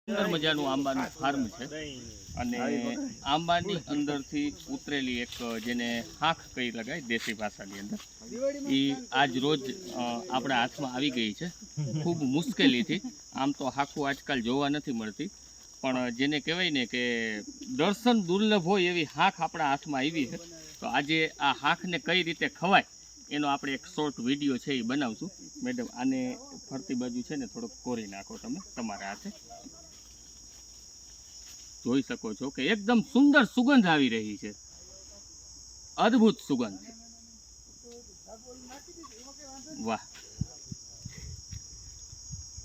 સુંદર મજાનું આંબાનું ફાર્મ છે અને આંબાની અંદરથી ઉતરેલી એક જેને હાંખ કહી લગાય દેશી ભાષાની અંદર એ આજ રોજ આપણા હાથમાં આવી ગઈ છે ખૂબ મુશ્કેલીથી. આમ તો હાંખું આજકાલ જોવા નથી મળતી, પણ જેને કહેવાય ને કે દર્શન દુર્લભ હોય એવી હાંખ આપણા હાથમાં આવી છે. તો આજે આ હાંખને કઈ રીતે ખવાય એનો આપણે એક શોર્ટ વિડીયો છે એ બનાવશું. મેડમ આને ફરતી બાજુ છે ને થોડોક કોરી નાખો તમે તમારા હાથે. જોઈ શકો છો કે એકદમ સુંદર સુગંધ આવી રહી છે, અદ્ભુત સુગંધ. વાહ,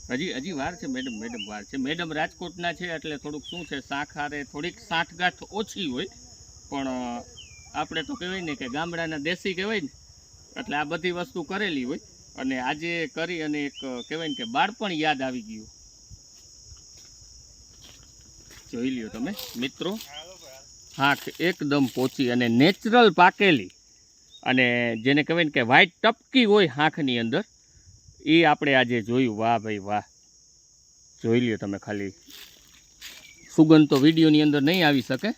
હજી વાર છે મેડમ, વાર છે. મેડમ રાજકોટના છે એટલે થોડુંક શું છે શાખારે થોડીક સાંઠગાંઠ ઓછી હોય, પણ આપણે તો કહેવાય ને કે ગામડાના દેશી કહેવાય ને એટલે આ બધી વસ્તુ કરેલી હોય. અને આજે કરી અને એક કહેવાય ને કે બાળપણ યાદ આવી ગયું. જોઈ લ્યો તમે મિત્રો, હાંખ એકદમ પોચી અને નેચરલ પાકેલી, અને જેને કહેવાય ને કે વ્હાઈટ ટપકી હોય હાંખની અંદર, એ આપણે આજે જોયું. વાહ ભાઈ વાહ, જોઈ લ્યો તમે ખાલી. સુગંધ તો વિડીયોની અંદર નહીં આવી શકે.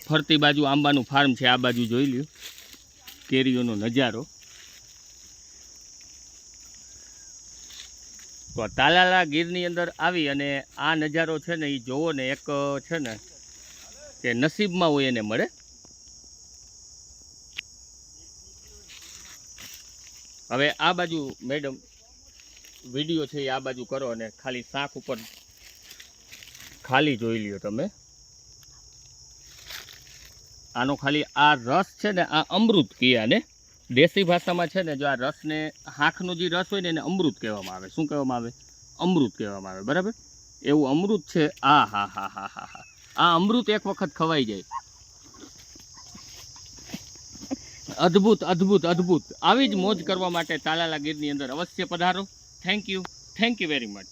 ફરતી બાજુ આંબાનું ફાર્મ છે, આ બાજુ જોઈ લ્યો કેરીઓનો નજારો. તો તાલાલા ગીરની અંદર આવી અને આ નજારો છે ને એ જોવો ને, એક છે ને કે નસીબમાં હોય એને મળે. હવે આ બાજુ મેડમ વિડીયો છે એ આ બાજુ કરો અને ખાલી શાક ઉપર ખાલી જોઈ લ્યો તમે. આનો ખાલી આ રસ છે ને આ અમૃત કહે આને દેશી ભાષામાં છે ને. જો આ રસને હાંખનો જે રસ હોય ને એને અમૃત કહેવામાં આવે. શું કહેવામાં આવે? અમૃત કહેવામાં આવે, બરાબર. એવું અમૃત છે. આ હા હા હા હા હા, આ અમૃત એક વખત ખવાઈ જાય. અદ્ભુત અદ્ભુત અદ્ભુત. આવી જ મોજ કરવા માટે તાલાલા ગીરની અંદર અવશ્ય પધારો. Thank you very much.